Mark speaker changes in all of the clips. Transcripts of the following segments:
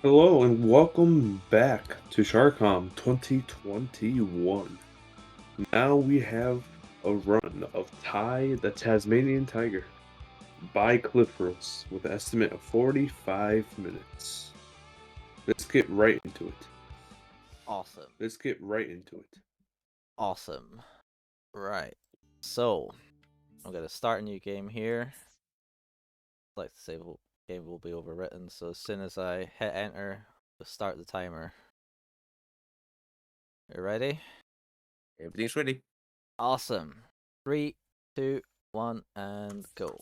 Speaker 1: Hello and welcome back to SHARCOM 2021. Now we have a run of Ty the Tasmanian Tiger by Clifforus with an estimate of 45 minutes. Let's get right into it.
Speaker 2: Awesome.
Speaker 1: Let's get right into it.
Speaker 2: Awesome. Right. So, I'm going to start a new game here. I'd like to say the game will be overwritten, so as soon as I hit enter, we'll start the timer. You ready?
Speaker 3: Everything's ready.
Speaker 2: Awesome. 3, 2, 1, and go.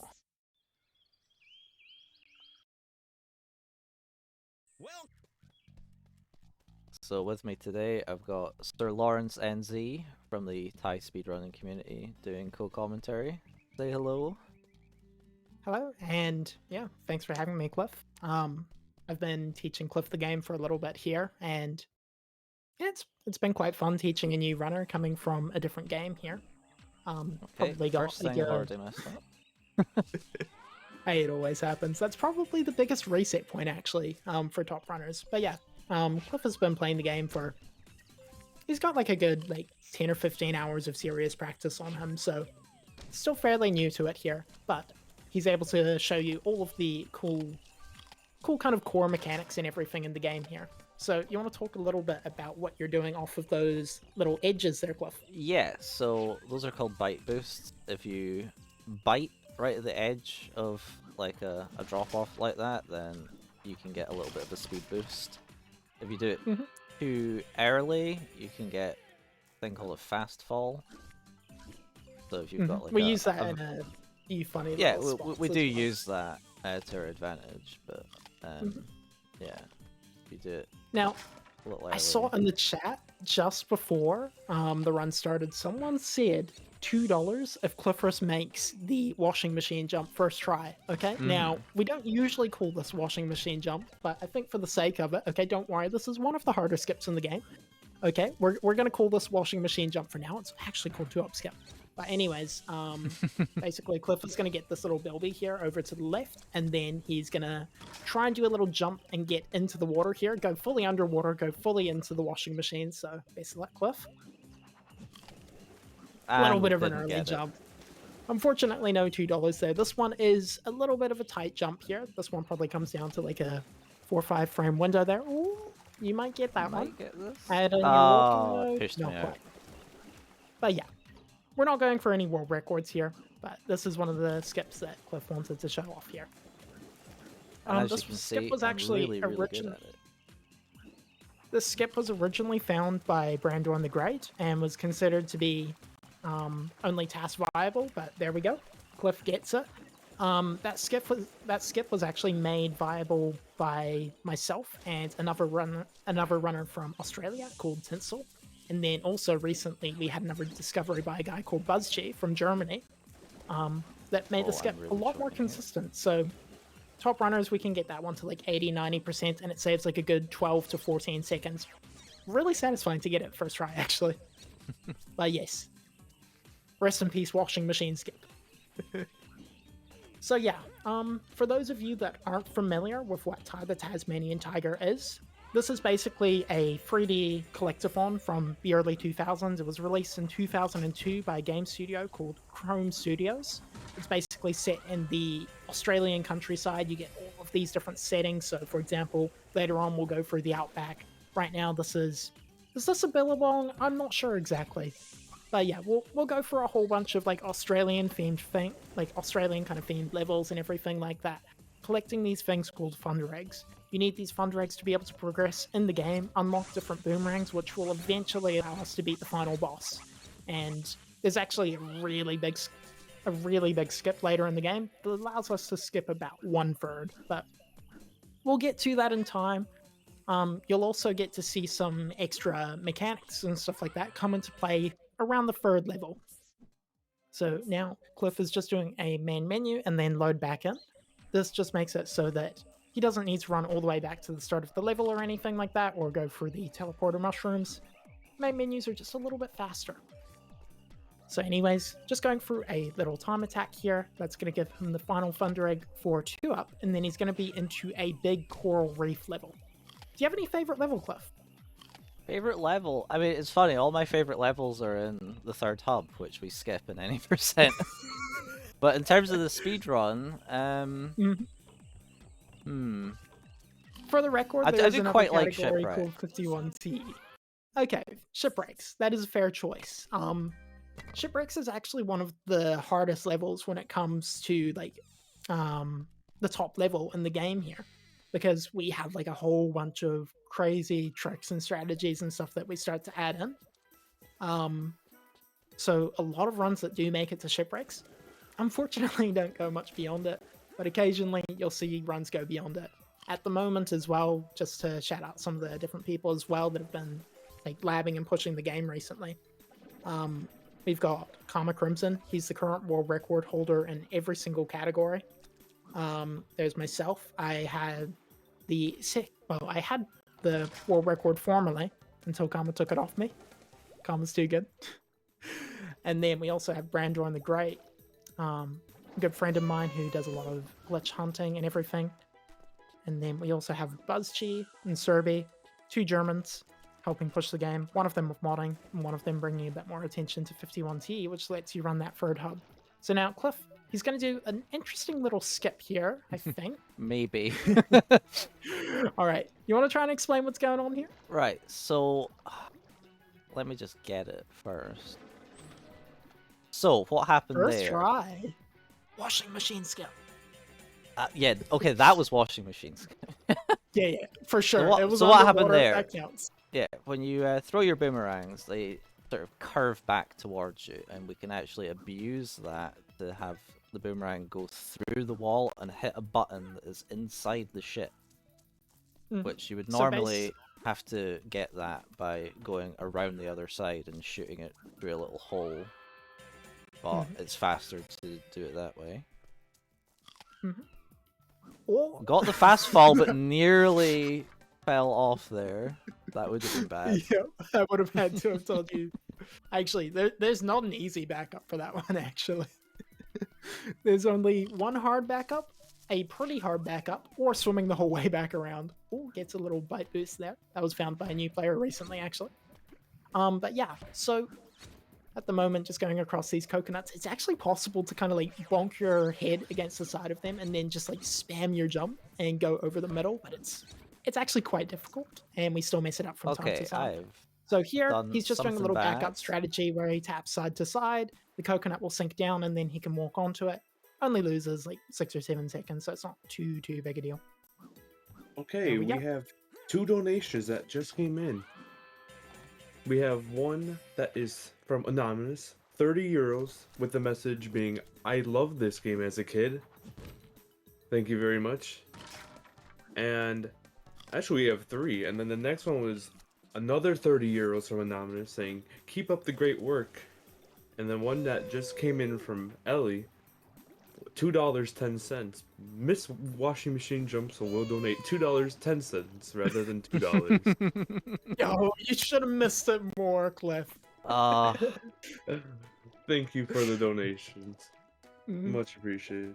Speaker 3: Well,
Speaker 2: So with me today, I've got Sir Lawrence NZ from the Thai speedrunning community doing co-commentary. Say hello.
Speaker 4: Hello, and yeah, thanks for having me, Cliff. I've been teaching Cliff the game for a little bit here, and yeah, it's been quite fun teaching a new runner coming from a different game here.
Speaker 2: Okay,
Speaker 4: Probably got
Speaker 2: first thing I've already messed up.
Speaker 4: Hey, it always happens. That's probably the biggest reset point actually, for top runners. But yeah, Cliff has been playing the game for. He's got like a good 10 or 15 hours of serious practice on him, so still fairly new to it here, but he's able to show you all of the cool kind of core mechanics and everything in the game here. So you want to talk a little bit about what you're doing off of those little edges there, Cliff?
Speaker 2: Yeah, so those are called bite boosts. If you bite right at the edge of like a drop off like that, then you can get a little bit of a speed boost. If you do it too early, you can get a thing called a fast fall. So if you've got like
Speaker 4: we use that in a few funny
Speaker 2: yeah,
Speaker 4: little spots
Speaker 2: we
Speaker 4: as
Speaker 2: do
Speaker 4: well.
Speaker 2: use that to our advantage, but yeah, if you do it
Speaker 4: Now,
Speaker 2: a little early.
Speaker 4: I saw in the chat just before the run started, someone said $2 if Clifford makes the washing machine jump first try. Okay, now we don't usually call this washing machine jump, but I think for the sake of it, okay, don't worry, this is one of the harder skips in the game. Okay, we're gonna call this washing machine jump for now. It's actually called 2-up skip. But anyways, basically Cliff is going to get this little Bilby here over to the left, and then he's going to try and do a little jump and get into the water here, go fully underwater, go fully into the washing machine. So best of luck, Cliff. A little bit of an early jump. Unfortunately, no $2 there. This one is a little bit of a tight jump here. This one probably comes down to like a 4 or 5 frame window there. Ooh, you might get that one.
Speaker 2: Get this.
Speaker 4: Add in your walking mode.
Speaker 2: Pushed me
Speaker 4: Not
Speaker 2: out.
Speaker 4: quite. But yeah. We're not going for any world records here, but this is one of the skips that Cliff wanted to show off here.
Speaker 2: This skip
Speaker 4: was actually This skip was originally found by Brandon the Great and was considered to be only task viable, but there we go. Cliff gets it. That skip was actually made viable by myself and another runner from Australia called Tinsel. And then also recently we had another discovery by a guy called BuzzG from Germany that made the skip a lot more consistent. So top runners, we can get that one to like 80-90%, and it saves like a good 12 to 14 seconds. Really satisfying to get it first try, actually. But yes, rest in peace, washing machine skip. So yeah, for those of you that aren't familiar with what Ty the Tasmanian Tiger is, this is basically a 3D collectathon from the early 2000s. It was released in 2002 by a game studio called Chrome Studios. It's basically set in the Australian countryside. You get all of these different settings. So, for example, later on we'll go through the outback. Right now, is this a billabong? I'm not sure exactly. But yeah, we'll go for a whole bunch of like Australian themed thing, like Australian kind of themed levels and everything like that. Collecting these things called Thunder Eggs. You need these Thunder Eggs to be able to progress in the game, unlock different boomerangs, which will eventually allow us to beat the final boss. And there's actually a really big skip later in the game that allows us to skip about 1/3, but we'll get to that in time. You'll also get to see some extra mechanics and stuff like that come into play around the 3rd level. So now Cliff is just doing a main menu and then load back in. This just makes it so that he doesn't need to run all the way back to the start of the level or anything like that, or go through the teleporter mushrooms. Main menus are just a little bit faster. So anyways, just going through a little time attack here. That's going to give him the final Thunder Egg for 2-up, and then he's going to be into a big coral reef level. you have any favorite level, Cliff?
Speaker 2: Favorite level? I mean, it's funny. All my favorite levels are in the third hub, which we skip in any percent. But in terms of the speed run,
Speaker 4: For the record,
Speaker 2: I
Speaker 4: there's
Speaker 2: do
Speaker 4: another
Speaker 2: quite like
Speaker 4: category
Speaker 2: Shipwrecks.
Speaker 4: called 51T. Okay, Shipwrecks. That is a fair choice. Shipwrecks is actually one of the hardest levels when it comes to like the top level in the game here, because we have like a whole bunch of crazy tricks and strategies and stuff that we start to add in. So a lot of runs that do make it to Shipwrecks, unfortunately, don't go much beyond it, but occasionally you'll see runs go beyond it. At the moment as well, just to shout out some of the different people as well that have been like labbing and pushing the game recently. We've got Karma Crimson. He's the current world record holder in every single category. There's myself. I had the world record formerly until Karma took it off me. Karma's too good. And then we also have Brandor the Great, a good friend of mine who does a lot of glitch hunting and everything. And then we also have BuzzChi and Serby, two Germans, helping push the game. One of them with modding, and one of them bringing a bit more attention to 51T, which lets you run that third hub. So now, Cliff, he's going to do an interesting little skip here, I think.
Speaker 2: Maybe.
Speaker 4: All right. You want to try and explain what's going on here?
Speaker 2: Right, so let me just get it first. So, what happened
Speaker 4: First
Speaker 2: there?
Speaker 4: try. Washing machine skip.
Speaker 2: Yeah, okay, that was washing machines.
Speaker 4: Yeah, for sure.
Speaker 2: what-
Speaker 4: It was
Speaker 2: so what happened
Speaker 4: underwater,
Speaker 2: there?
Speaker 4: That counts.
Speaker 2: Yeah, when you throw your boomerangs, they sort of curve back towards you, and we can actually abuse that to have the boomerang go through the wall and hit a button that is inside the ship, which you would
Speaker 4: So
Speaker 2: normally have to get that by going around the other side and shooting it through a little hole, but it's faster to do it that way.
Speaker 4: Or
Speaker 2: Got the fast fall, but nearly fell off there. That would have been bad.
Speaker 4: yeah, I would have had to have told you. Actually, there's not an easy backup for that one, actually. There's only one hard backup, a pretty hard backup, or swimming the whole way back around. Oh, gets a little bite boost there. That was found by a new player recently, actually. But yeah, so at the moment, just going across these coconuts, it's actually possible to kind of like bonk your head against the side of them and then just like spam your jump and go over the middle, but it's actually quite difficult, and we still mess it up from time to time. So here, he's just doing a little backup strategy where he taps side to side, the coconut will sink down, and then he can walk onto it. Only loses like 6 or 7 seconds, so it's not too big a deal.
Speaker 1: Okay, we have 2 donations that just came in. We have one that is from Anonymous, 30 euros, with the message being, I love this game as a kid. Thank you very much. And actually we have 3, and then the next one was another 30 euros from Anonymous saying, keep up the great work. And then one that just came in from Ellie, $2.10. Miss Washing Machine Jump, so we'll donate $2.10 rather than $2.
Speaker 4: Yo, you should have missed it more, Cliff.
Speaker 1: Thank you for the donations. Much appreciated.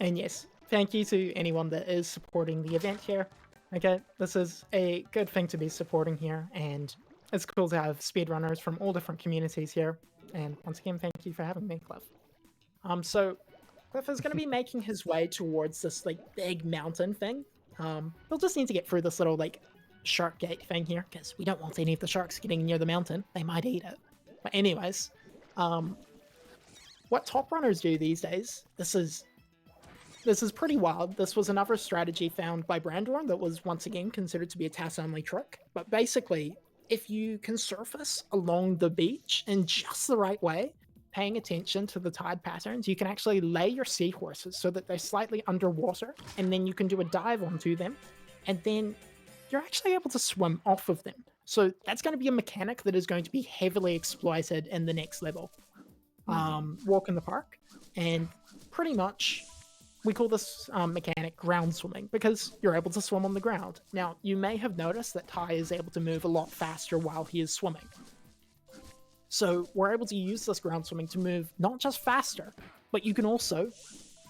Speaker 4: And yes, thank you to anyone that is supporting the event here. Okay, this is a good thing to be supporting here, and it's cool to have speedrunners from all different communities here. And once again, thank you for having me, Cliff. So Cliff is going to be making his way towards this like big mountain thing. He'll just need to get through this little like shark gate thing here, because we don't want any of the sharks getting near the mountain. They might eat it. But anyways, what top runners do these days, this is pretty wild. This was another strategy found by Brandor that was once again considered to be a TAS-only trick. But basically, if you can surface along the beach in just the right way, paying attention to the tide patterns, you can actually lay your seahorses so that they're slightly underwater, and then you can do a dive onto them, and then you're actually able to swim off of them. So that's going to be a mechanic that is going to be heavily exploited in the next level. Walk in the park, and pretty much we call this mechanic ground swimming, because you're able to swim on the ground. Now, you may have noticed that Ty is able to move a lot faster while he is swimming. So we're able to use this ground swimming to move not just faster, but you can also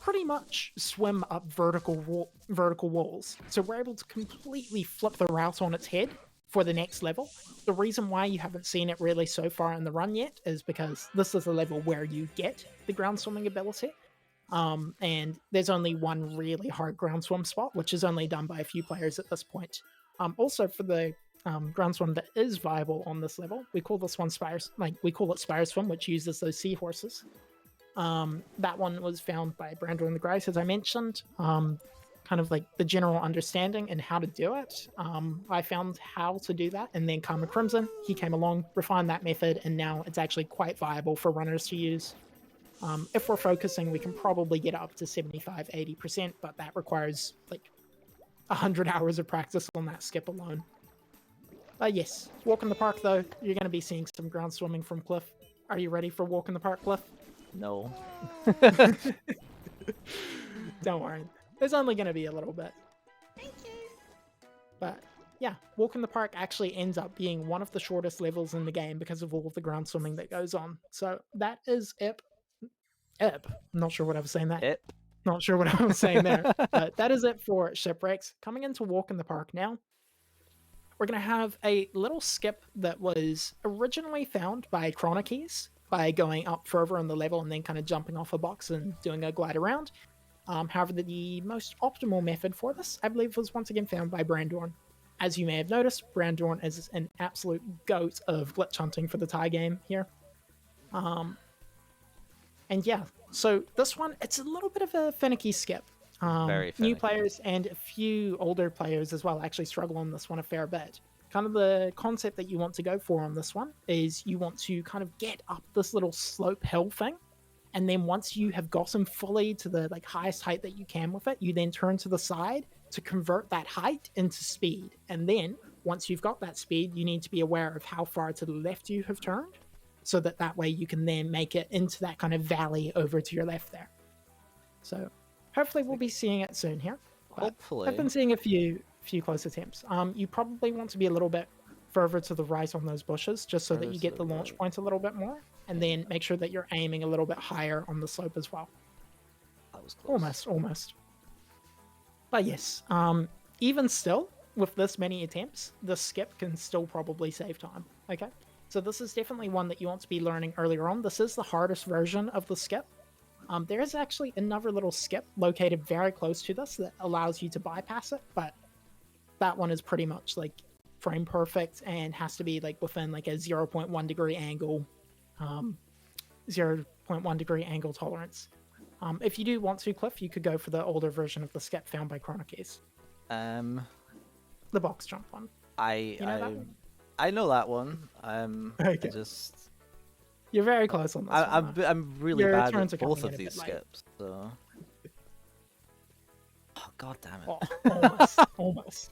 Speaker 4: pretty much swim up vertical walls. So we're able to completely flip the route on its head for the next level. The reason why you haven't seen it really so far in the run yet is because this is the level where you get the ground swimming ability. And there's only one really hard ground swim spot, which is only done by a few players at this point. Also, for the ground swim that is viable on this level, we call this one Spire Swim, which uses those seahorses. That one was found by Brando and the Grace, as I mentioned. Kind of like the general understanding and how to do it. I found how to do that, and then Karma Crimson, he came along, refined that method, and now it's actually quite viable for runners to use. If we're focusing, we can probably get up to 75-80%, but that requires like 100 hours of practice on that skip alone. Yes, walk in the park though, you're going to be seeing some ground swimming from Cliff. Are you ready for walk in the park, Cliff?
Speaker 2: No.
Speaker 4: Don't worry. There's only going to be a little bit.
Speaker 5: Thank you.
Speaker 4: But yeah, walk in the park actually ends up being one of the shortest levels in the game because of all of the ground swimming that goes on. So that is Ep. I'm not sure what I was saying there.
Speaker 2: Ep.
Speaker 4: Not sure what I was saying there. But that is it for Shipwrecks. Coming into walk in the park now, we're going to have a little skip that was originally found by Crikey by going up further in the level and then kind of jumping off a box and doing a glide around. However, the most optimal method for this, I believe, was once again found by Brandorn. As you may have noticed, Brandorn is an absolute goat of glitch hunting for the Thai game here. And yeah, so this one, it's a little bit of a finicky skip.
Speaker 2: Very finicky.
Speaker 4: New players and a few older players as well actually struggle on this one a fair bit. Kind of the concept that you want to go for on this one is you want to kind of get up this little slope hill thing. And then once you have gotten fully to the highest height that you can with it, you then turn to the side to convert that height into speed. And then once you've got that speed, you need to be aware of how far to the left you have turned, so that way you can then make it into that kind of valley over to your left there. So hopefully we'll be seeing it soon here.
Speaker 2: Hopefully.
Speaker 4: I've been seeing a few close attempts. You probably want to be a little bit further to the right on those bushes, just so that you get the launch point a little bit more, and then make sure that you're aiming a little bit higher on the slope as well.
Speaker 2: That was close.
Speaker 4: Almost. But yes, even still, with this many attempts, the skip can still probably save time. Okay, so this is definitely one that you want to be learning earlier on. This is the hardest version of the skip. There is actually another little skip located very close to this that allows you to bypass it, but that one is pretty much like frame perfect and has to be within a 0.1 degree angle, 0.1 degree angle tolerance. If you do want to, Cliff, you could go for the older version of the skip found by Crikey. The box jump one.
Speaker 2: I
Speaker 4: that
Speaker 2: know that one.
Speaker 4: Okay. You're very close on this one.
Speaker 2: I'm really
Speaker 4: Your
Speaker 2: bad
Speaker 4: turns
Speaker 2: at
Speaker 4: are
Speaker 2: both
Speaker 4: coming
Speaker 2: of
Speaker 4: in a
Speaker 2: these
Speaker 4: bit late.
Speaker 2: skips. So. Oh god damn it!
Speaker 4: Oh, almost.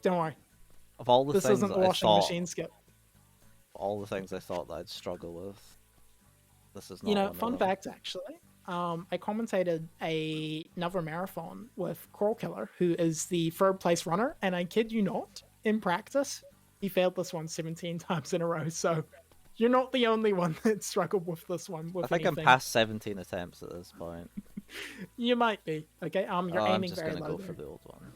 Speaker 4: Don't worry.
Speaker 2: Of all the
Speaker 4: This
Speaker 2: things
Speaker 4: isn't
Speaker 2: that
Speaker 4: the
Speaker 2: I
Speaker 4: washing
Speaker 2: thought,
Speaker 4: machine skip.
Speaker 2: all the things I thought that I'd struggle with, this is not. one of
Speaker 4: Fun
Speaker 2: them.
Speaker 4: fact actually. I commentated another marathon with Crawl Killer, who is the third place runner, and I kid you not, in practice, he failed this one 17 times in a row. So you're not the only one that struggled with this one.
Speaker 2: I think
Speaker 4: anything.
Speaker 2: I'm past 17 attempts at this point.
Speaker 4: You might be. Okay. You're
Speaker 2: I'm
Speaker 4: aiming
Speaker 2: just
Speaker 4: very
Speaker 2: gonna
Speaker 4: low
Speaker 2: go for
Speaker 4: there.
Speaker 2: the old one.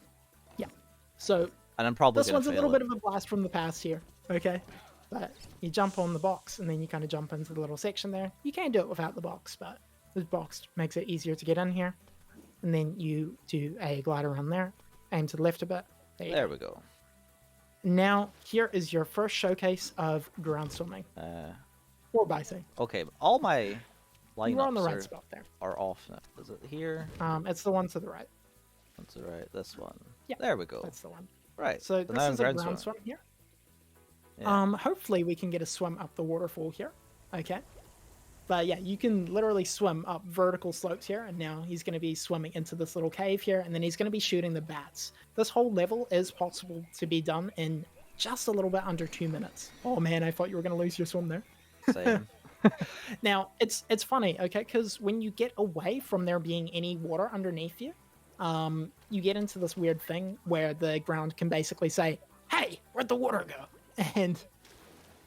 Speaker 4: So
Speaker 2: And I'm probably
Speaker 4: this
Speaker 2: gonna
Speaker 4: one's a
Speaker 2: fail
Speaker 4: little
Speaker 2: it.
Speaker 4: bit of a blast from the past here. Okay. But you jump on the box and then you kind of jump into the little section there. You can do it without the box, but the box makes it easier to get in here. And then you do a glide around there, aim to the left a bit.
Speaker 2: There we go.
Speaker 4: Now, here is your first showcase of ground swimming. Or biting.
Speaker 2: Okay, all my
Speaker 4: You were on the
Speaker 2: lineups
Speaker 4: right spot there.
Speaker 2: are off now. Is it here?
Speaker 4: It's the one to the right.
Speaker 2: That's right. This one.
Speaker 4: Yeah,
Speaker 2: There we go.
Speaker 4: That's the one.
Speaker 2: Right.
Speaker 4: So
Speaker 2: now
Speaker 4: this
Speaker 2: I'm
Speaker 4: is a
Speaker 2: ground
Speaker 4: ground
Speaker 2: swimming.
Speaker 4: swim here.
Speaker 2: Yeah.
Speaker 4: Hopefully we can get a swim up the waterfall here. Okay. But yeah, you can literally swim up vertical slopes here, and now he's going to be swimming into this little cave here, and then he's going to be shooting the bats. This whole level is possible to be done in just a little bit under 2 minutes. Oh man, I thought you were going to lose your swim there.
Speaker 2: Same.
Speaker 4: Now, it's funny, okay, because when you get away from there being any water underneath you, you get into this weird thing where the ground can basically say, hey, where'd the water go? And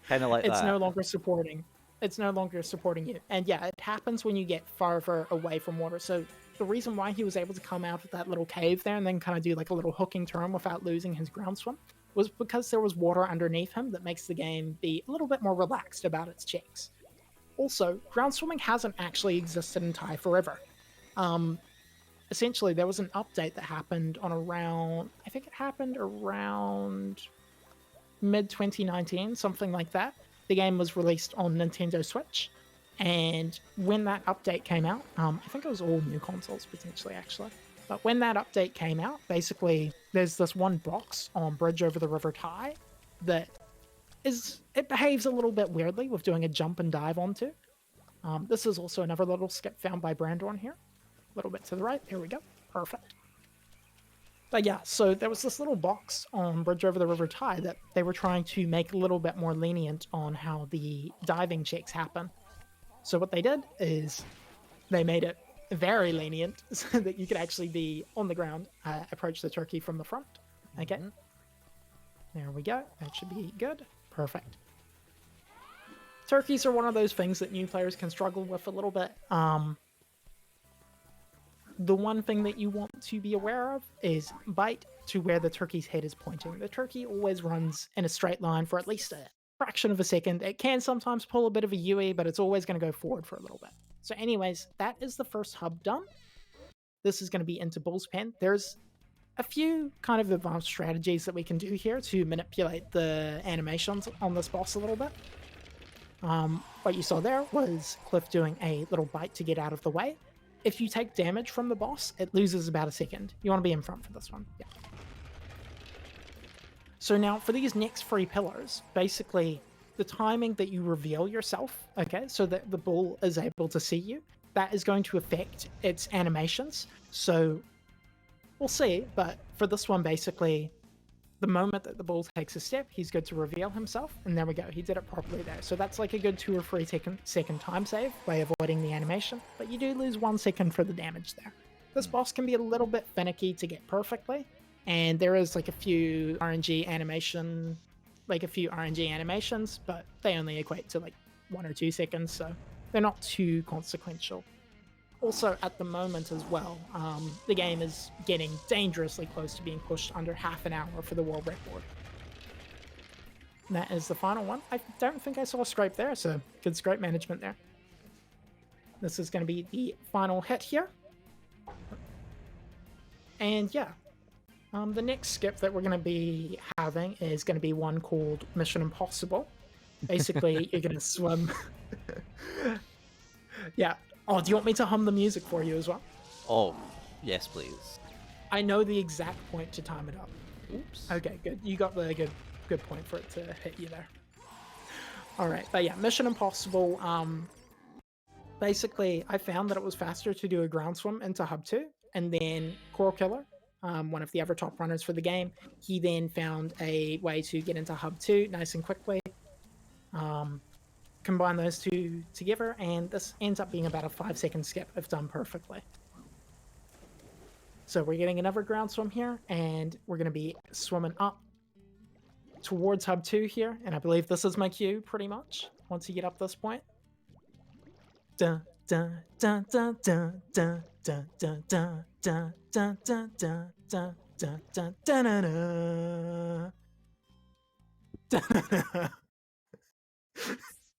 Speaker 2: Kind of like
Speaker 4: it's
Speaker 2: that.
Speaker 4: no longer supporting. it's no longer supporting you. And yeah, it happens when you get farther away from water. So the reason why he was able to come out of that little cave there and then kind of do like a little hooking turn without losing his ground swim was because there was water underneath him that makes the game be a little bit more relaxed about its checks. Also, ground swimming hasn't actually existed in Thai forever. Essentially, there was an update that happened on around, I think it happened around mid-2019, something like that. The game was released on Nintendo Switch, and when that update came out, I think it was all new consoles potentially actually, but when that update came out, basically there's this one box on Bridge Over the River Thai that it behaves a little bit weirdly with doing a jump and dive onto. This is also another little skip found by Brandon here. A little bit to the right. There we go. Perfect. But yeah, so there was this little box on Bridge Over the River Thai that they were trying to make a little bit more lenient on how the diving checks happen. So what they did is they made it very lenient so that you could actually be on the ground, approach the turkey from the front. Okay. There we go. That should be good. Perfect. Turkeys are one of those things that new players can struggle with a little bit. The one thing that you want to be aware of is bite to where the turkey's head is pointing. The turkey always runs in a straight line for at least a fraction of a second. It can sometimes pull a bit of a UE, but it's always going to go forward for a little bit. So anyways, that is the first hub done. This is going to be into Bull's Pen. There's a few kind of advanced strategies that we can do here to manipulate the animations on this boss a little bit. What you saw there was Cliff doing a little bite to get out of the way. If you take damage from the boss, it loses about a second. You want to be in front for this one. Yeah. So now for these next 3 pillars, basically the timing that you reveal yourself, okay, so that the bull is able to see you, that is going to affect its animations. So we'll see, but for this one, basically, the moment that the bull takes a step, he's good to reveal himself, and there we go, he did it properly there. So that's like a good 2 or 3 second time save by avoiding the animation, but you do lose 1 second for the damage there. This boss can be a little bit finicky to get perfectly, and there is like a few RNG animations, but they only equate to like 1 or 2 seconds, so they're not too consequential. Also, at the moment as well, the game is getting dangerously close to being pushed under half an hour for the world record. And that is the final one. I don't think I saw a scrape there, so good scrape management there. This is going to be the final hit here. And yeah, the next skip that we're going to be having is going to be one called Mission Impossible. Basically, you're going to swim. Yeah. Oh, do you want me to hum the music for you as well?
Speaker 2: Oh, yes, please.
Speaker 4: I know the exact point to time it up.
Speaker 2: Oops.
Speaker 4: Okay, good. You got the good point for it to hit you there. All right, but yeah, Mission Impossible. Basically, I found that it was faster to do a ground swim into Hub 2, and then Coral Killer, one of the other top runners for the game, he then found a way to get into Hub 2 nice and quickly. Combine those 2 together, and this ends up being about a 5-second skip if done perfectly. So we're getting another ground swim here, and we're going to be swimming up towards Hub 2 here, and I believe this is my cue pretty much once you get up this point. Dun dun dun dun dun dun dun dun dun dun dun dun dun dun dun dun dun dun.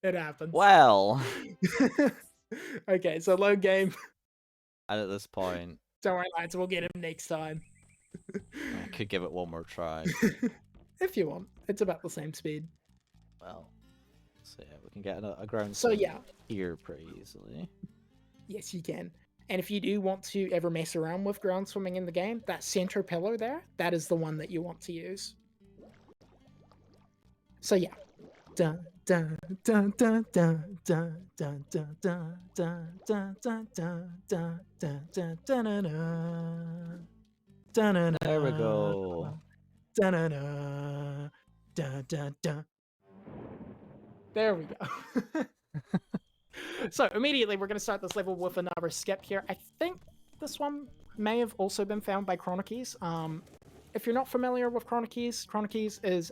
Speaker 4: It happens.
Speaker 2: Well.
Speaker 4: Okay, so low game.
Speaker 2: And at this point,
Speaker 4: Don't worry, lads, we'll get him next time.
Speaker 2: I could give it one more try.
Speaker 4: If you want. It's about the same speed.
Speaker 2: Well, so yeah, we can get a ground
Speaker 4: So
Speaker 2: swim
Speaker 4: yeah,
Speaker 2: here pretty easily.
Speaker 4: yes you can. And if you do want to ever mess around with ground swimming in the game, that center pillar there, that is the one that you want to use. So yeah. Dun dun dun dun dun dun dun dun dun dun dun dun dun dun dun dun dun.
Speaker 2: There we go.
Speaker 4: Dun dun dun dun dun. There we go. So immediately we're going to start this level with another skip here. I think this one may have also been found by Crikey. If you're not familiar with Crikey is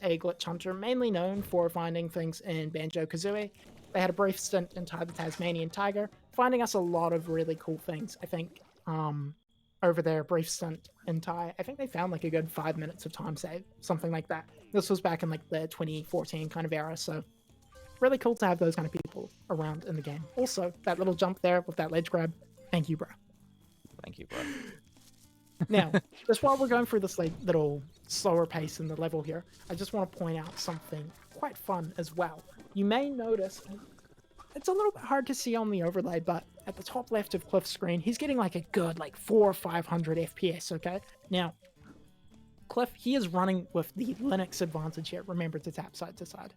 Speaker 4: a glitch hunter mainly known for finding things in Banjo-Kazooie. They had a brief stint in the Tasmanian Tiger, finding us a lot of really cool things. I think over their brief stint in Thai, I think they found like a good 5 minutes of time save, something like that. This was back in like the 2014 kind of era, so really cool to have those kind of people around in the game. Also, that little jump there with that ledge grab, thank you, bro.
Speaker 2: Thank you, bro.
Speaker 4: Now, just while we're going through this like little slower pace in the level here, I just want to point out something quite fun as well. You may notice, it's a little bit hard to see on the overlay, but at the top left of Cliff's screen, he's getting like a good like 400 or 500 FPS, okay? Now, Cliff, he is running with the Linux advantage here. Remember to tap side to side.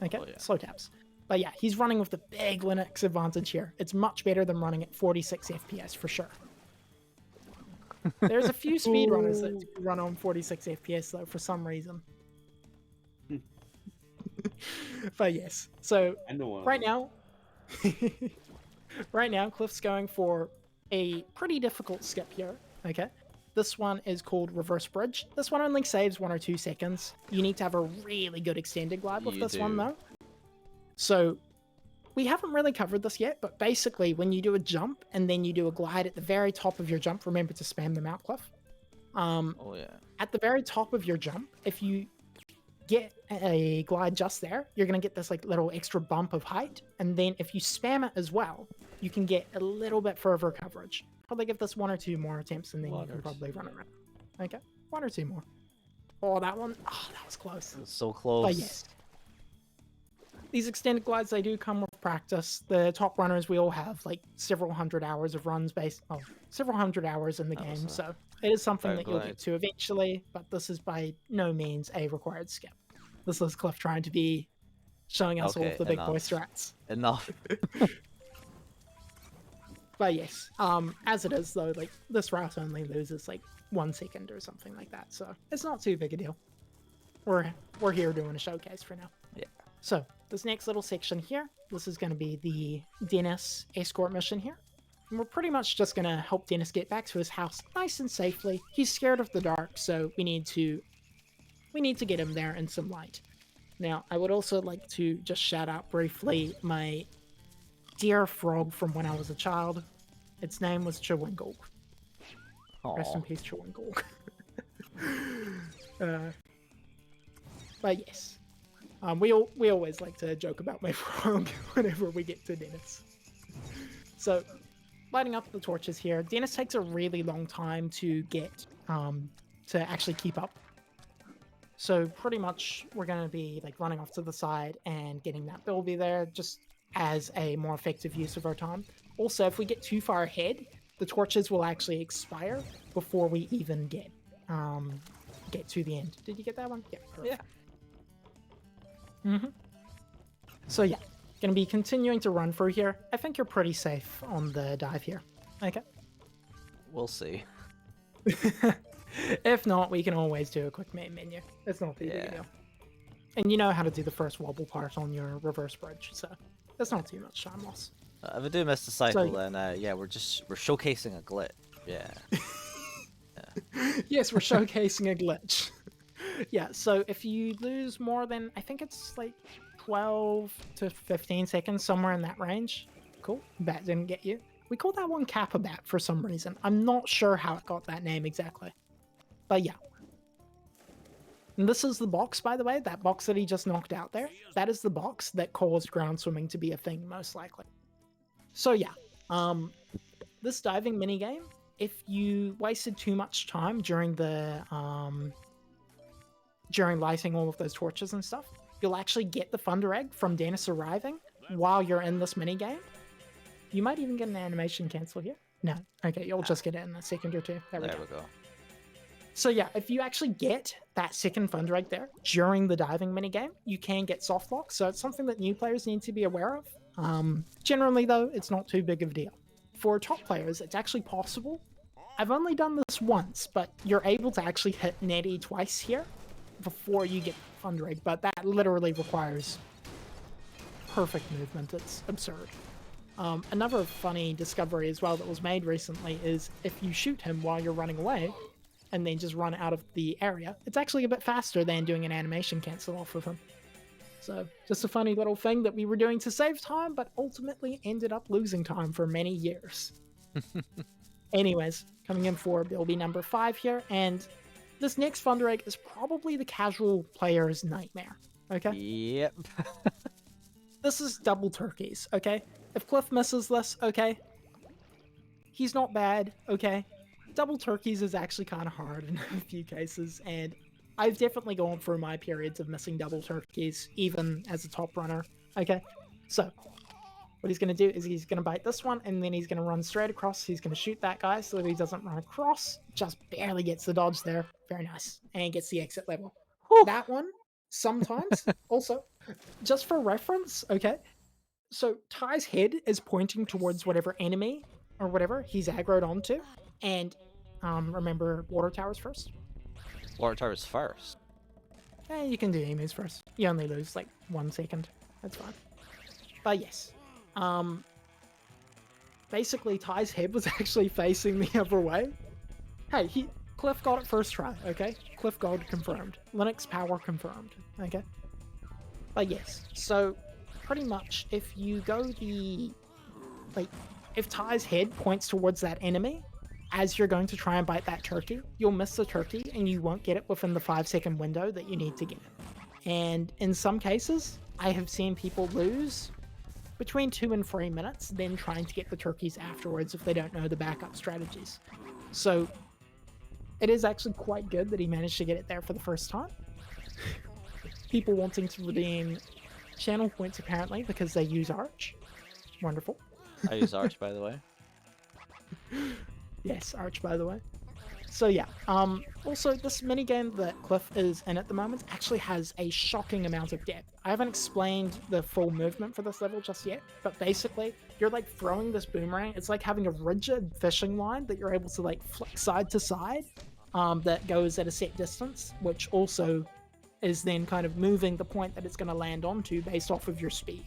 Speaker 4: Okay,
Speaker 2: Oh, yeah.
Speaker 4: slow taps. But yeah, he's running with the big Linux advantage here. It's much better than running at 46 FPS for sure. There's a few speedrunners that do run on 46 FPS though, for some reason. But yes, so
Speaker 1: I know.
Speaker 4: right now, right now, Cliff's going for a pretty difficult skip here. Okay, this one is called Reverse Bridge. This one only saves 1 or 2 seconds. You need to have a really good extended glide with this one though. So we haven't really covered this yet, but basically when you do a jump and then you do a glide at the very top of your jump, remember to spam them out, Cliff.
Speaker 2: Oh yeah.
Speaker 4: At the very top of your jump, if you get a glide just there, you're going to get this like little extra bump of height. And then if you spam it as well, you can get a little bit further coverage. Probably give this 1 or 2 more attempts and then you can probably run around. Okay, 1 or 2 more. Oh, that one. Oh, that was close.
Speaker 2: It's so close.
Speaker 4: But yes. These extended glides, they do come with practice. The top runners, we all have like several hundred hours of runs several hundred hours in the
Speaker 2: That was
Speaker 4: game.
Speaker 2: a
Speaker 4: So it is something
Speaker 2: fair
Speaker 4: that you'll
Speaker 2: glide.
Speaker 4: get to eventually, but this is by no means a required skip. This is Cliff trying to be showing us all
Speaker 2: Okay,
Speaker 4: of the big boy
Speaker 2: enough.
Speaker 4: strats.
Speaker 2: Enough.
Speaker 4: But yes, as it is though, like this route only loses like 1 second or something like that. So it's not too big a deal. We're here doing a showcase for now.
Speaker 2: Yeah.
Speaker 4: So this next little section here, this is going to be the Dns Escort Mission here. And we're pretty much just going to help Dennis get back to his house nice and safely. He's scared of the dark, so we need to get him there in some light. Now, I would also like to just shout out briefly my dear frog from when I was a child. Its name was Chewingle. Rest in
Speaker 2: Aw.
Speaker 4: peace, Chewingle. But yes. We always like to joke about my frog whenever we get to Dennis. So, lighting up the torches here. Dennis takes a really long time to get to actually keep up. So pretty much we're going to be like running off to the side and getting that bilby there just as a more effective use of our time. Also, if we get too far ahead, the torches will actually expire before we even get to the end. Did you get that one? Yeah. Perfect.
Speaker 2: Yeah.
Speaker 4: So yeah, gonna be continuing to run through here. I think you're pretty safe on the dive here. Okay.
Speaker 2: We'll see.
Speaker 4: If not, we can always do a quick main menu. It's not too big a
Speaker 2: Yeah.
Speaker 4: deal. And you know how to do the first wobble part on your reverse bridge, so that's not too much time loss.
Speaker 2: If I do miss the cycle,
Speaker 4: So-
Speaker 2: then yeah, we're showcasing a glitch. Yeah.
Speaker 4: Yes, we're showcasing a glitch. Yeah, so if you lose more than, I think it's like 12 to 15 seconds, somewhere in that range. Cool, bat didn't get you. We call that one Kappa Bat for some reason. I'm not sure how it got that name exactly. But yeah. And this is the box, by the way, that box that he just knocked out there. That is the box that caused ground swimming to be a thing, most likely. So yeah, this diving minigame, if you wasted too much time during the during lighting all of those torches and stuff, you'll actually get the Thunder Egg from Dennis arriving while you're in this minigame. You might even get an animation cancel here. No, okay, you'll just get it in a second or two. There we
Speaker 2: There
Speaker 4: go.
Speaker 2: we go.
Speaker 4: So yeah, if you actually get that second Thunder Egg there during the diving minigame, you can get soft lock. So it's something that new players need to be aware of. Generally though, it's not too big of a deal. For top players, it's actually possible. I've only done this once, but you're able to actually hit Netty twice here before you get Thunder Egg, but that literally requires perfect movement. It's absurd. Another funny discovery as well that was made recently is if you shoot him while you're running away and then just run out of the area, it's actually a bit faster than doing an animation cancel off of him. So just a funny little thing that we were doing to save time, but ultimately ended up losing time for many years. Anyways, coming in for building number 5 here, and this next Thunder Egg is probably the casual player's nightmare, okay?
Speaker 2: Yep.
Speaker 4: This is double turkeys, okay? If Cliff misses this, okay, he's not bad, okay? Double turkeys is actually kind of hard in a few cases, and I've definitely gone through my periods of missing double turkeys, even as a top runner, okay? So, what he's going to do is he's going to bite this one, and then he's going to run straight across. He's going to shoot that guy so that he doesn't run across. Just barely gets the dodge there. Very nice. And gets the exit level. That one, sometimes, also, just for reference, okay? So Ty's head is pointing towards whatever enemy or whatever he's aggroed onto. And remember water towers first?
Speaker 2: Water towers first.
Speaker 4: You can do emus first. You only lose like 1 second. That's fine. But yes. Basically Ty's head was actually facing the other way. Hey, Cliff got it first try, okay? Cliff Gold confirmed. Linux power confirmed, okay? But yes, so pretty much if you go if Ty's head points towards that enemy, as you're going to try and bite that turkey, you'll miss the turkey and you won't get it within the 5-second window that you need to get it. And in some cases, I have seen people lose between 2 and 3 minutes, then trying to get the turkeys afterwards if they don't know the backup strategies. So it is actually quite good that he managed to get it there for the first time. People wanting to redeem channel points apparently because they use Arch. Wonderful.
Speaker 2: I use Arch, by the way.
Speaker 4: Yes, Arch, by the way. So yeah, also this minigame that Cliff is in at the moment actually has a shocking amount of depth. I haven't explained the full movement for this level just yet, but basically you're like throwing this boomerang. It's like having a rigid fishing line that you're able to like flick side to side that goes at a set distance, which also is then kind of moving the point that it's going to land onto based off of your speed.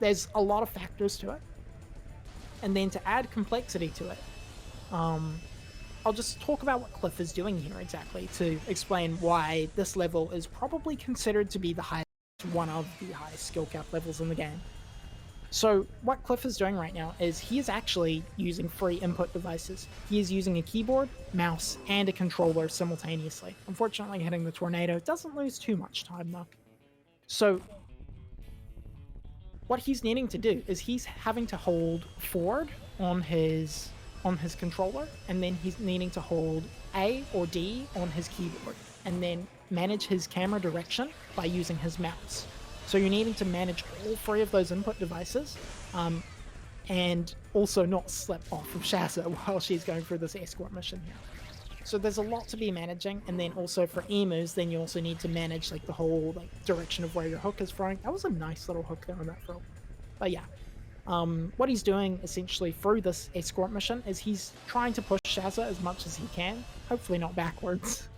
Speaker 4: There's a lot of factors to it. And then to add complexity to it, I'll just talk about what Cliff is doing here exactly to explain why this level is probably considered to be one of the highest skill cap levels in the game. So what Cliff is doing right now is he is actually using 3 input devices. He is using a keyboard, mouse, and a controller simultaneously. Unfortunately, hitting the tornado doesn't lose too much time though. So what he's needing to do is he's having to hold forward on his controller, and then he's needing to hold A or D on his keyboard, and then manage his camera direction by using his mouse. So you're needing to manage all 3 of those input devices, and also not slip off of Shazza while she's going through this escort mission here. So there's a lot to be managing, and then also for emus, then you also need to manage like the whole direction of where your hook is throwing. That was a nice little hook there on that throw. But yeah. What he's doing essentially through this escort mission is he's trying to push Shazza as much as he can, hopefully not backwards.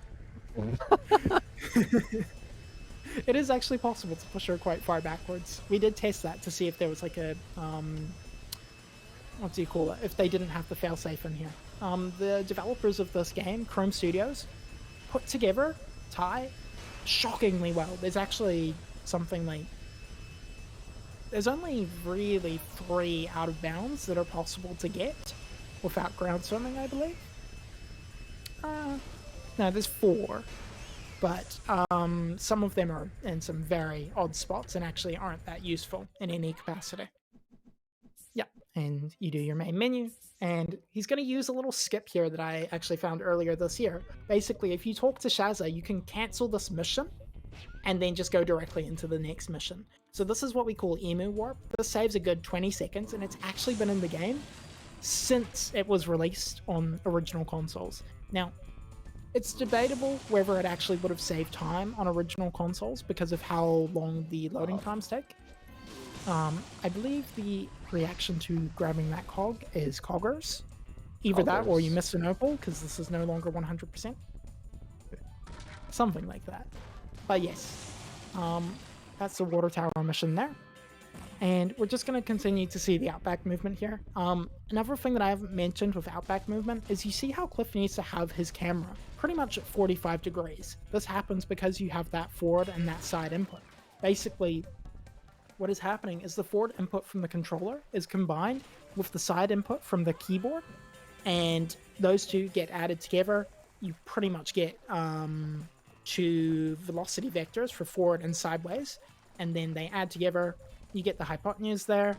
Speaker 4: It is actually possible to push her quite far backwards. We did test that to see if there was like a, what do you call it, if they didn't have the failsafe in here. The developers of this game, Chrome Studios, put together Ty shockingly well. There's actually something like, there's only really 3 out of bounds that are possible to get without ground swimming, I believe. No, there's 4, but some of them are in some very odd spots and actually aren't that useful in any capacity. Yeah, and you do your main menu, and he's going to use a little skip here that I actually found earlier this year. Basically, if you talk to Shazza, you can cancel this mission and then just go directly into the next mission. So this is what we call Emu Warp. This saves a good 20 seconds, and it's actually been in the game since it was released on original consoles. Now, it's debatable whether it actually would have saved time on original consoles because of how long the loading times take. I believe the reaction to grabbing that cog is coggers. Either that or you missed an opal because this is no longer 100%. Something like that. But yes, that's the water tower mission there. And we're just going to continue to see the outback movement here. Another thing that I haven't mentioned with outback movement is you see how Cliff needs to have his camera pretty much at 45 degrees. This happens because you have that forward and that side input. basically what is happening is the forward input from the controller is combined with the side input from the keyboard, and those two get added together. You pretty much get two velocity vectors for forward and sideways, and then they add together. You get the hypotenuse there,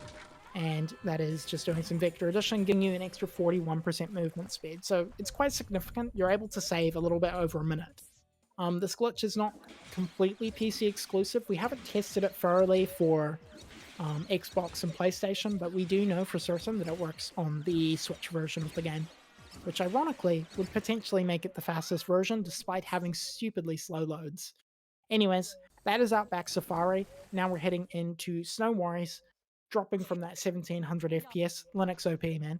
Speaker 4: and that is just doing some vector addition, giving you an extra 41% movement speed. So it's quite significant. You're able to save a little bit over a minute. This glitch is not completely PC exclusive. We haven't tested it thoroughly for Xbox and PlayStation, but we do know for certain that it works on the Switch version of the game, which ironically would potentially make it the fastest version despite having stupidly slow loads. Anyways, that is Outback Safari. Now we're heading into Snow Worries, dropping from that 1700 FPS. Linux OP, man.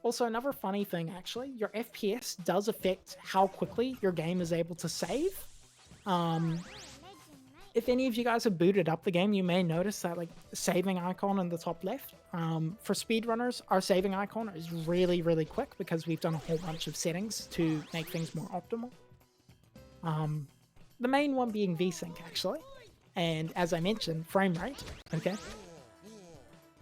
Speaker 4: Also, another funny thing, actually, your FPS does affect how quickly your game is able to save. If any of you guys have booted up the game, you may notice that like saving icon in the top left. For speedrunners, our saving icon is really, really quick because we've done a whole bunch of settings to make things more optimal. The main one being VSync, actually. And as I mentioned, frame rate, okay?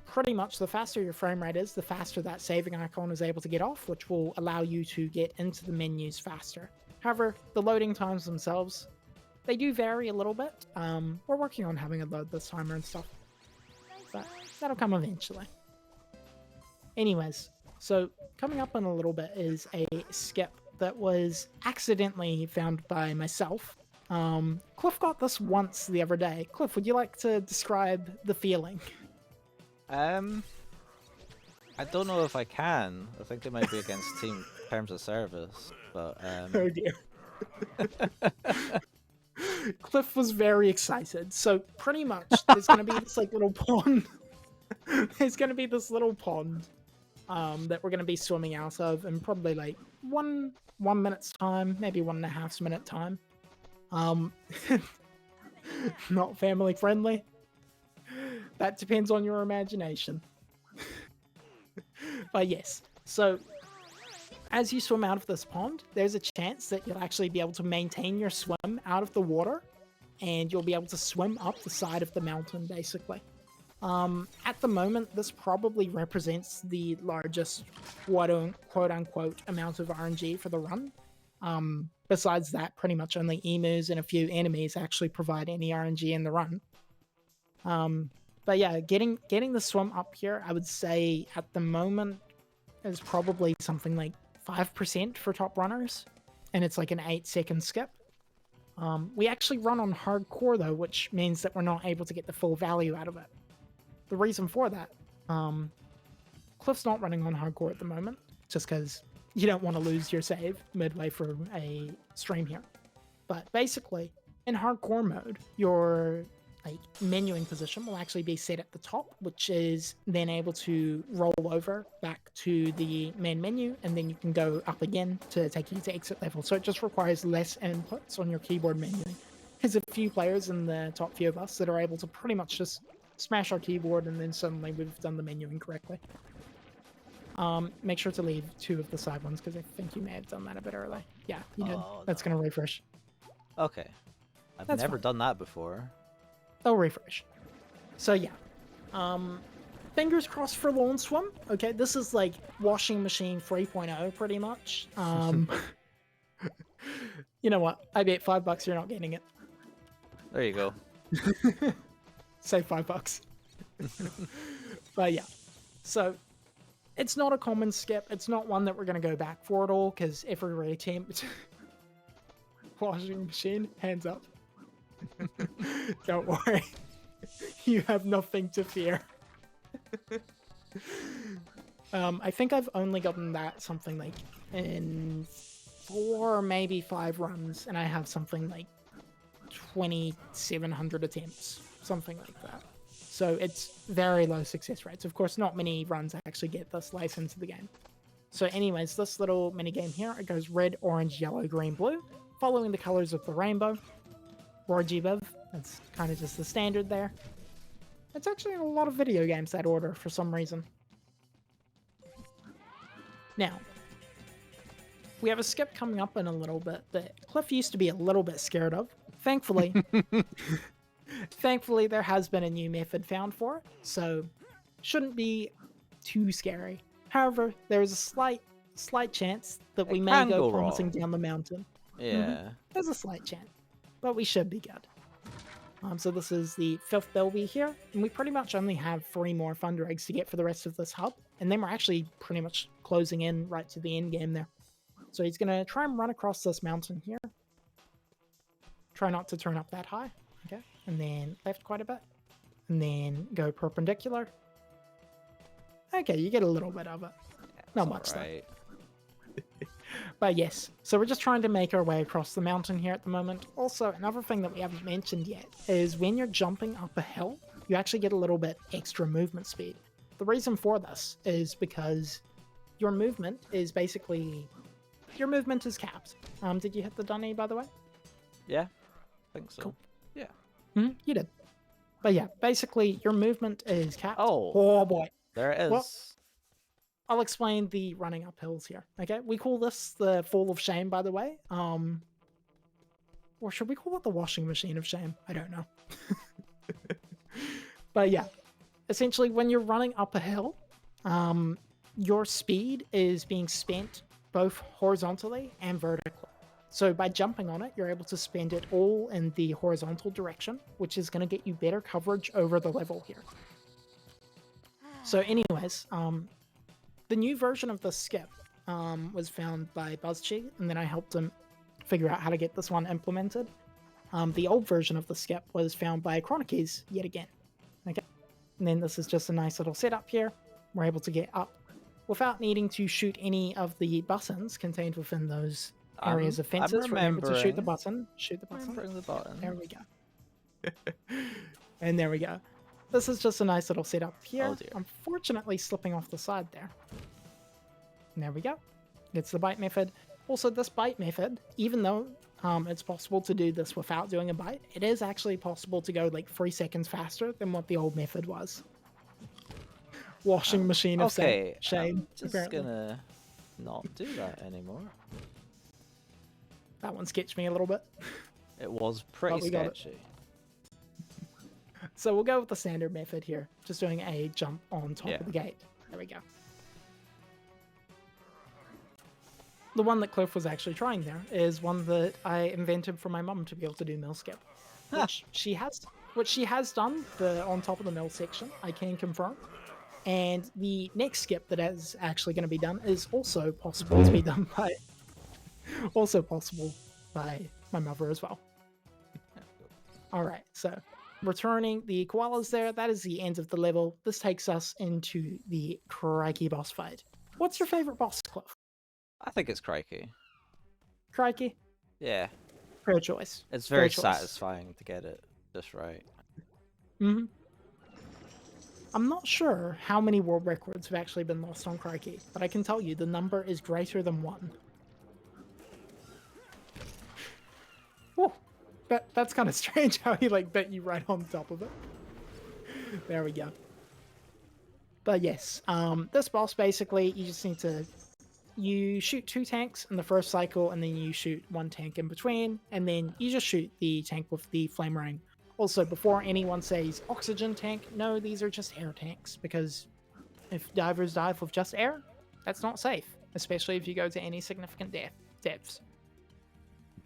Speaker 4: Pretty much the faster your frame rate is, the faster that saving icon is able to get off, which will allow you to get into the menus faster. However, the loading times themselves, they do vary a little bit. We're working on having a load this timer and stuff, but that'll come eventually. Anyways, so coming up in a little bit is a skip that was accidentally found by myself. Cliff got this once the other day. Cliff, would you like to describe the feeling?
Speaker 2: I don't know if I can. I think it might be against team terms of service, but
Speaker 4: Oh dear. Cliff was very excited. So pretty much there's going to be this like little pond. There's going to be this little pond that we're going to be swimming out of in probably like one minute's time, maybe 1.5 minute time. Not family friendly. That depends on your imagination. But yes, so as you swim out of this pond, there's a chance that you'll actually be able to maintain your swim out of the water, and you'll be able to swim up the side of the mountain, basically. At the moment, this probably represents the largest quote-unquote amount of RNG for the run. Besides that, pretty much only emus and a few enemies actually provide any RNG in the run. But yeah, getting the swim up here, I would say at the moment is probably something like 5% for top runners, and it's like an 8-second skip. We actually run on hardcore though, which means that we're not able to get the full value out of it. The reason for that, Cliff's not running on hardcore at the moment, just because you don't want to lose your save midway through a stream here. But basically, in hardcore mode, your like menuing position will actually be set at the top, which is then able to roll over back to the main menu, and then you can go up again to take you to exit level. So it just requires less inputs on your keyboard menu. There's a few players in the top few of us that are able to pretty much just smash our keyboard and then suddenly we've done the menuing correctly. Make sure to leave 2 of the side ones because I think you may have done that a bit early. Yeah, you did. That's going to refresh.
Speaker 2: okay. I've
Speaker 4: That's
Speaker 2: never
Speaker 4: fine.
Speaker 2: done that before.
Speaker 4: They'll refresh. So yeah. Fingers crossed for Lawn Swim. Okay, this is like washing machine 3.0 pretty much. You know what? I bet $5 you're not getting it.
Speaker 2: There you go.
Speaker 4: Save $5. But yeah. So it's not a common skip. It's not one that we're going to go back for at all because every attempt. Washing machine, hands up. Don't worry. You have nothing to fear. I think I've only gotten that something like in 4, maybe 5 runs, and I have something like 2,700 attempts, something like that. So it's very low success rates. Of course, not many runs actually get this license to the game. So anyways, this little mini game here, it goes red, orange, yellow, green, blue, following the colors of the rainbow. RGBIV, that's kind of just the standard there. It's actually in a lot of video games that order for some reason. Now, we have a skip coming up in a little bit that Cliff used to be a little bit scared of. thankfully, thankfully there has been a new method found for it, so shouldn't be too scary. However, there is a slight chance that we may
Speaker 2: can
Speaker 4: go
Speaker 2: go
Speaker 4: plummeting
Speaker 2: wrong.
Speaker 4: down the mountain.
Speaker 2: Yeah.
Speaker 4: There's a slight chance, but we should be good. So this is the 5th Belby here, and we pretty much only have 3 more Thunder Eggs to get for the rest of this hub, and then we're actually pretty much closing in right to the end game there. So he's going to try and run across this mountain here. Try not to turn up that high, okay? And then left quite a bit, and then go perpendicular. Okay, you get a little bit of it. Not much though.
Speaker 2: Right.
Speaker 4: But yes, so we're just trying to make our way across the mountain here at the moment. Also, another thing that we haven't mentioned yet is when you're jumping up a hill, you actually get a little bit extra movement speed. The reason for this is because your movement is basically... Your movement is capped. Did you hit the dunny, by the way?
Speaker 2: Yeah, I think so.
Speaker 4: Cool.
Speaker 2: Yeah.
Speaker 4: You did. But yeah, basically your movement is capped.
Speaker 2: Oh.
Speaker 4: Oh boy.
Speaker 2: There it is.
Speaker 4: Well, I'll explain the running up hills here. Okay, we call this the Fall of Shame, by the way. Or should we call it the washing machine of shame? I don't know. But yeah, essentially when you're running up a hill, your speed is being spent both horizontally and vertically. So by jumping on it, you're able to spend it all in the horizontal direction, which is going to get you better coverage over the level here. So anyways, the new version of the skip was found by BuzzChi, and then I helped him figure out how to get this one implemented. The old version of the skip was found by Crikey yet again. Okay, and then this is just a nice little setup here. We're able to get up without needing to shoot any of the buttons contained within those areas of fences. We're able to shoot the button. Shoot the button.
Speaker 2: Remembering the button.
Speaker 4: There we go. And there we go. This is just a nice little setup here.
Speaker 2: Oh dear.
Speaker 4: Unfortunately, slipping off the side there. And there we go. It's the bite method. Also, this bite method, even though it's possible to do this without doing a bite, it is actually possible to go like 3 seconds faster than what the old method was. Washing machine of
Speaker 2: Okay,
Speaker 4: shame.
Speaker 2: I'm just
Speaker 4: apparently.
Speaker 2: gonna not do that anymore.
Speaker 4: That one sketched me a little bit.
Speaker 2: It was pretty
Speaker 4: we got it.
Speaker 2: sketchy.
Speaker 4: So we'll go with the standard method here. Just doing a jump on top
Speaker 2: Yeah.
Speaker 4: of the gate. There we go. The one that Cliff was actually trying there is one that I invented for my mum to be able to do mill skip. Which she has done on top of the mill section, I can confirm. And the next skip that is actually going to be done is also possible to be done by my mother as well. Alright, so returning the koalas there, that is the end of the level. This takes us into the Crikey boss fight. What's your favorite boss, Cliff?
Speaker 2: I think it's Crikey.
Speaker 4: Crikey?
Speaker 2: Yeah.
Speaker 4: Fair choice.
Speaker 2: It's
Speaker 4: Fair
Speaker 2: very
Speaker 4: choice.
Speaker 2: satisfying to get it just right.
Speaker 4: Mm-hmm. I'm not sure how many world records have actually been lost on Crikey, but I can tell you the number is greater than 1. Whoa. That's kind of strange how he like bet you right on top of it. There we go. But yes, this boss basically you just need to shoot 2 tanks in the first cycle, and then you shoot 1 tank in between, and then you just shoot the tank with the flame ring. Also, before anyone says oxygen tank, no, these are just air tanks, because if divers dive with just air, that's not safe, especially if you go to any significant depths.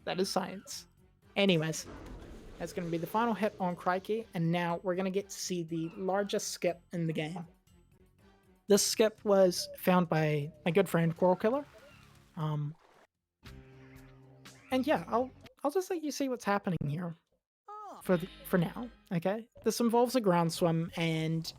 Speaker 4: That is science. Anyways, that's going to be the final hit on Crikey, and now we're going to get to see the largest skip in the game. This skip was found by my good friend Coral Killer. And yeah, I'll just let you see what's happening here for now, okay? This involves a ground swim, and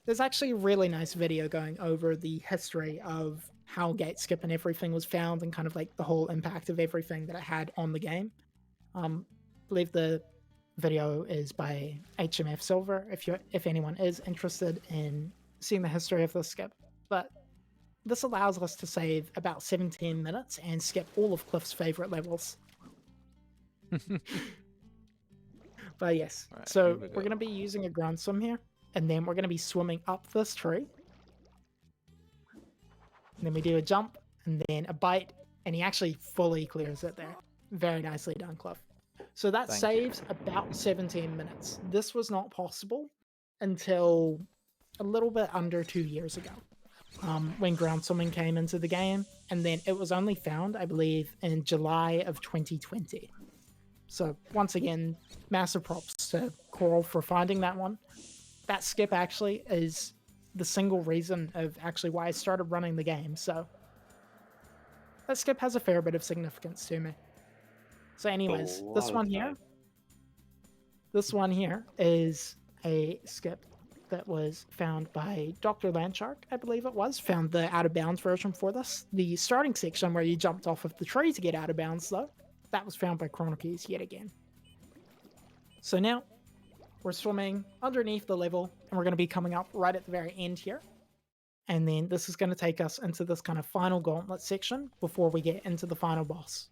Speaker 4: there's actually a really nice video going over the history of how gate skip and everything was found, and kind of like the whole impact of everything that it had on the game. I believe the video is by HMF Silver if anyone is interested in seeing the history of this skip. But this allows us to save about 17 minutes and skip all of Cliff's favorite levels. But yes,
Speaker 2: Right,
Speaker 4: so
Speaker 2: here we
Speaker 4: we're
Speaker 2: go.
Speaker 4: going to be using a ground swim here, and then we're going to be swimming up this tree. And then we do a jump, and then a bite, and he actually fully clears it there. Very nicely done, Cliff. So that
Speaker 2: Thank
Speaker 4: saves about 17 minutes. This was not possible until a little bit under 2 years ago, when ground swimming came into the game, and then it was only found, I believe, in July of 2020. So once again, massive props to Coral for finding that one. That skip actually is the single reason of actually why I started running the game, so that skip has a fair bit of significance to me. So anyways,
Speaker 1: lot of time.
Speaker 4: this one here is a skip that was found by Dr. Landshark, I believe it was, found the out of bounds version for this. The starting section where you jumped off of the tree to get out of bounds, though, that was found by Chronokeys yet again. So now, we're swimming underneath the level, and we're going to be coming up right at the very end here. And then this is going to take us into this kind of final gauntlet section before we get into the final boss.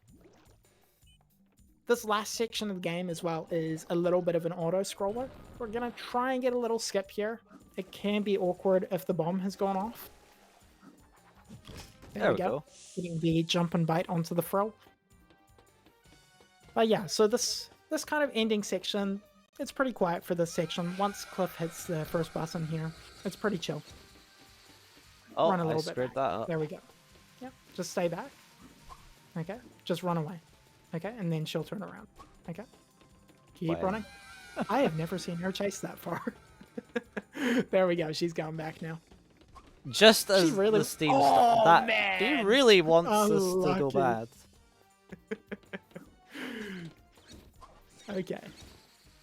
Speaker 4: This last section of the game as well is a little bit of an auto-scroller. We're going to try and get a little skip here. It can be awkward if the bomb has gone off.
Speaker 2: There we go.
Speaker 4: Getting the jump and bite onto the frill. But yeah, so this kind of ending section, it's pretty quiet for this section. Once Cliff hits the first button here, it's pretty chill.
Speaker 2: Oh,
Speaker 4: Run a
Speaker 2: I
Speaker 4: little bit
Speaker 2: screwed
Speaker 4: back.
Speaker 2: that up.
Speaker 4: There we go. Yep, just stay back. Okay, just run away. Okay, and then she'll turn around. Okay, keep
Speaker 2: Wow.
Speaker 4: running. I have never seen her chase that far. There we go. She's going back now.
Speaker 2: Just as
Speaker 4: really-
Speaker 2: the steam
Speaker 4: Oh,
Speaker 2: that
Speaker 4: man!
Speaker 2: he really wants this to go
Speaker 4: Unlucky.
Speaker 2: bad.
Speaker 4: Okay.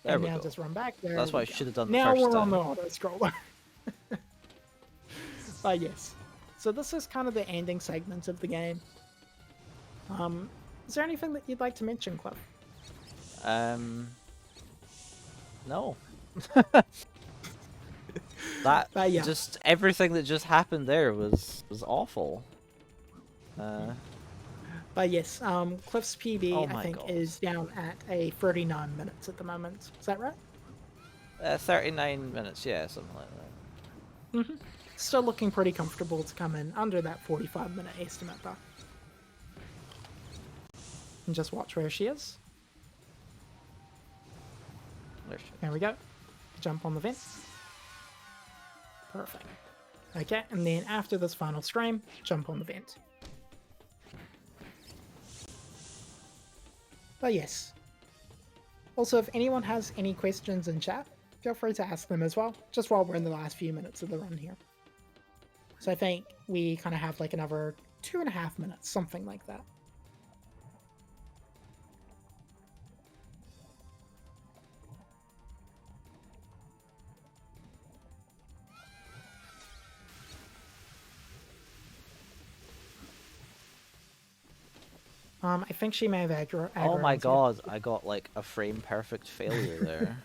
Speaker 2: There
Speaker 4: And
Speaker 2: we
Speaker 4: now
Speaker 2: go.
Speaker 4: just run back there.
Speaker 2: That's
Speaker 4: we
Speaker 2: what I
Speaker 4: go.
Speaker 2: should have done the
Speaker 4: Now
Speaker 2: first
Speaker 4: we're on
Speaker 2: time.
Speaker 4: the auto scroller. Yes. So this is kind of the ending segment of the game. Is there anything that you'd like to mention, Cliff?
Speaker 2: No. That
Speaker 4: Yeah.
Speaker 2: just everything that just happened there was awful.
Speaker 4: But yes, Cliff's PB,
Speaker 2: Oh
Speaker 4: I
Speaker 2: my
Speaker 4: think,
Speaker 2: God.
Speaker 4: is down at a 39 minutes at the moment. Is that right?
Speaker 2: 39 minutes, yeah, something like that.
Speaker 4: Still looking pretty comfortable to come in under that 45-minute estimate, though. And just watch where she is.
Speaker 2: There she-
Speaker 4: There we go. Jump on the vent. Perfect. Okay, and then after this final scream, jump on the vent. But yes. Also, if anyone has any questions in chat, feel free to ask them as well, just while we're in the last few minutes of the run here. So I think we kind of have like another 2.5 minutes, something like that. I think she may have aggro.
Speaker 2: Oh my
Speaker 4: aggroed you.
Speaker 2: god, I got like a frame perfect failure there.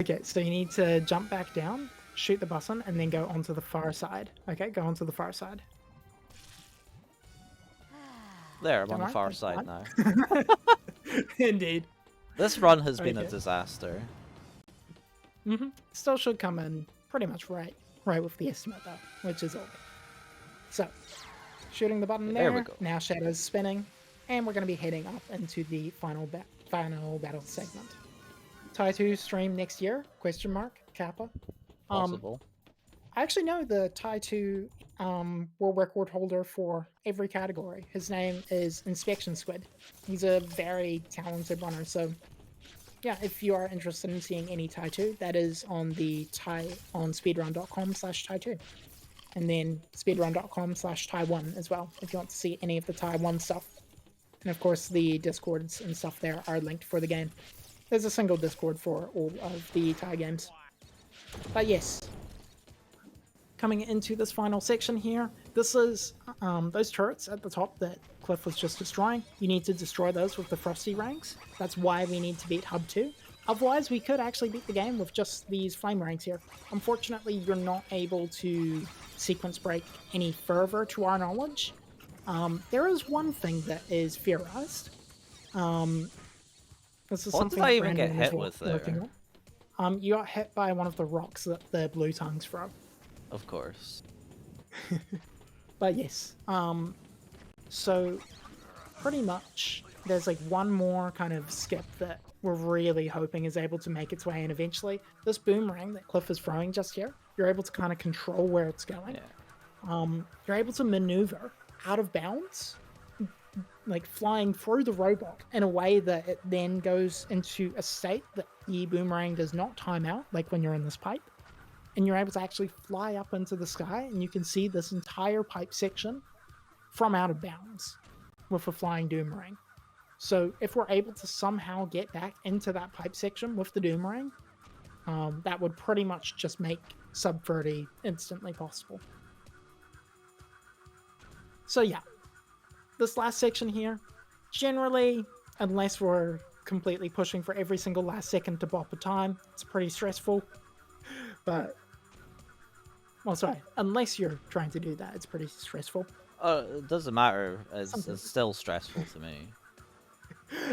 Speaker 4: Okay, so you need to jump back down, shoot the button, and then go onto the far side. Okay, go onto the far side.
Speaker 2: There, I'm
Speaker 4: Don't
Speaker 2: on the
Speaker 4: worry,
Speaker 2: far
Speaker 4: that's
Speaker 2: side
Speaker 4: fine.
Speaker 2: now.
Speaker 4: Indeed.
Speaker 2: This run has been a
Speaker 4: Okay.
Speaker 2: disaster.
Speaker 4: Still should come in pretty much right with the estimate though, which is all. So, shooting the button
Speaker 2: There
Speaker 4: there.
Speaker 2: we go.
Speaker 4: Now shadows spinning, and we're going to be heading up into the final battle segment. Tai 2 stream next year? Question mark? Kappa.
Speaker 2: Possible.
Speaker 4: I actually know the Tai 2 world record holder for every category. His name is Inspection Squid. He's a very talented runner, so yeah, if you are interested in seeing any Tai 2, that is on the on speedrun.com/Tai2. And then speedrun.com/Tai1 as well, if you want to see any of the Tai1 stuff. And of course, the Discords and stuff there are linked for the game. There's a single Discord for all of the Tai games. But yes, coming into this final section here, this is those turrets at the top that Cliff was just destroying. You need to destroy those with the Frosty ranks. That's why we need to beat Hub 2. Otherwise, we could actually beat the game with just these flame ranks here. Unfortunately, you're not able to sequence break any further to our knowledge. There is one thing that is theorized. This is
Speaker 2: What
Speaker 4: something
Speaker 2: did I
Speaker 4: that
Speaker 2: even get
Speaker 4: Brandon is
Speaker 2: hit with
Speaker 4: working
Speaker 2: there?
Speaker 4: on. You got hit by one of the rocks that the blue tongues throw.
Speaker 2: Of course.
Speaker 4: But yes, so pretty much there's like one more kind of skip that we're really hoping is able to make its way in eventually. This boomerang that Cliff is throwing just here, you're able to kind of control where it's going.
Speaker 2: Yeah.
Speaker 4: You're able to maneuver out of bounds, like flying through the robot in a way that it then goes into a state that the boomerang does not time out, like when you're in this pipe. And you're able to actually fly up into the sky, and you can see this entire pipe section from out of bounds with a flying boomerang. So if we're able to somehow get back into that pipe section with the boomerang, that would pretty much just make sub 30 instantly possible. So yeah, this last section here, generally, unless we're completely pushing for every single last second to bop a time, it's pretty stressful. But, well, sorry, unless you're trying to do that, it's pretty stressful.
Speaker 2: It doesn't matter. It's still stressful to me.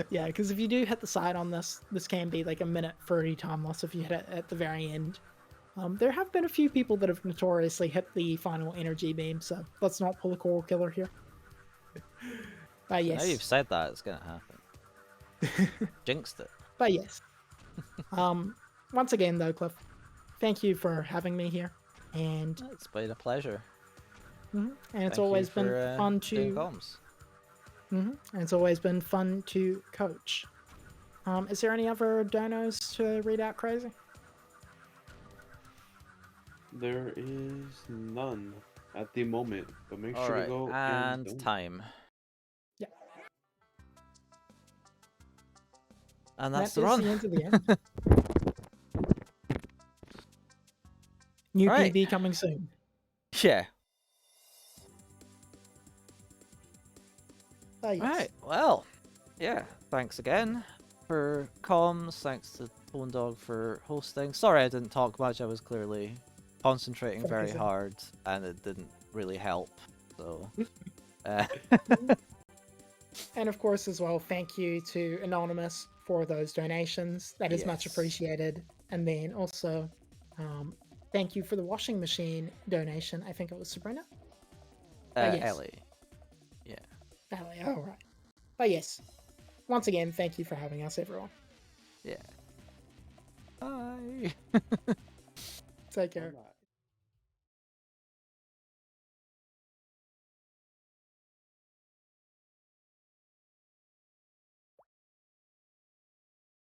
Speaker 4: Yeah, because if you do hit the side on this, this can be like a minute 30 time loss if you hit it at the very end. There have been a few people that have notoriously hit the final energy beam, so let's not pull a coral killer here. But yes.
Speaker 2: Now you've said that, it's gonna happen. Jinxed it.
Speaker 4: But yes. Once again, though, Cliff, thank you for having me here, and
Speaker 2: It's been a pleasure.
Speaker 4: and it's
Speaker 2: Thank
Speaker 4: always
Speaker 2: you
Speaker 4: been
Speaker 2: for,
Speaker 4: fun
Speaker 2: doing
Speaker 4: to.
Speaker 2: comms.
Speaker 4: And it's always been fun to coach. Is there any other donos to read out, Crazy?
Speaker 1: There is none at the moment, but make sure to
Speaker 2: Alright,
Speaker 1: go
Speaker 2: and
Speaker 1: donate.
Speaker 2: time.
Speaker 4: Yeah.
Speaker 2: And that's
Speaker 4: That
Speaker 2: the
Speaker 4: is
Speaker 2: run.
Speaker 4: the end of the end. New
Speaker 2: Right.
Speaker 4: PB coming soon.
Speaker 2: Yeah.
Speaker 4: Yes.
Speaker 2: Right, well, yeah, thanks again for comms, thanks to Bone Dog for hosting. Sorry I didn't talk much, I was clearly concentrating very
Speaker 4: Focusing.
Speaker 2: hard, and it didn't really help, so...
Speaker 4: And of course, as well, thank you to Anonymous for those donations. That is much
Speaker 2: Yes.
Speaker 4: appreciated. And then also, thank you for the washing machine donation. I think it was Sabrina. yes.
Speaker 2: Ellie.
Speaker 4: Valley. Oh, right. But yes, once again, thank you for having us, everyone.
Speaker 2: Yeah. Bye!
Speaker 4: Take care.
Speaker 1: Bye-bye.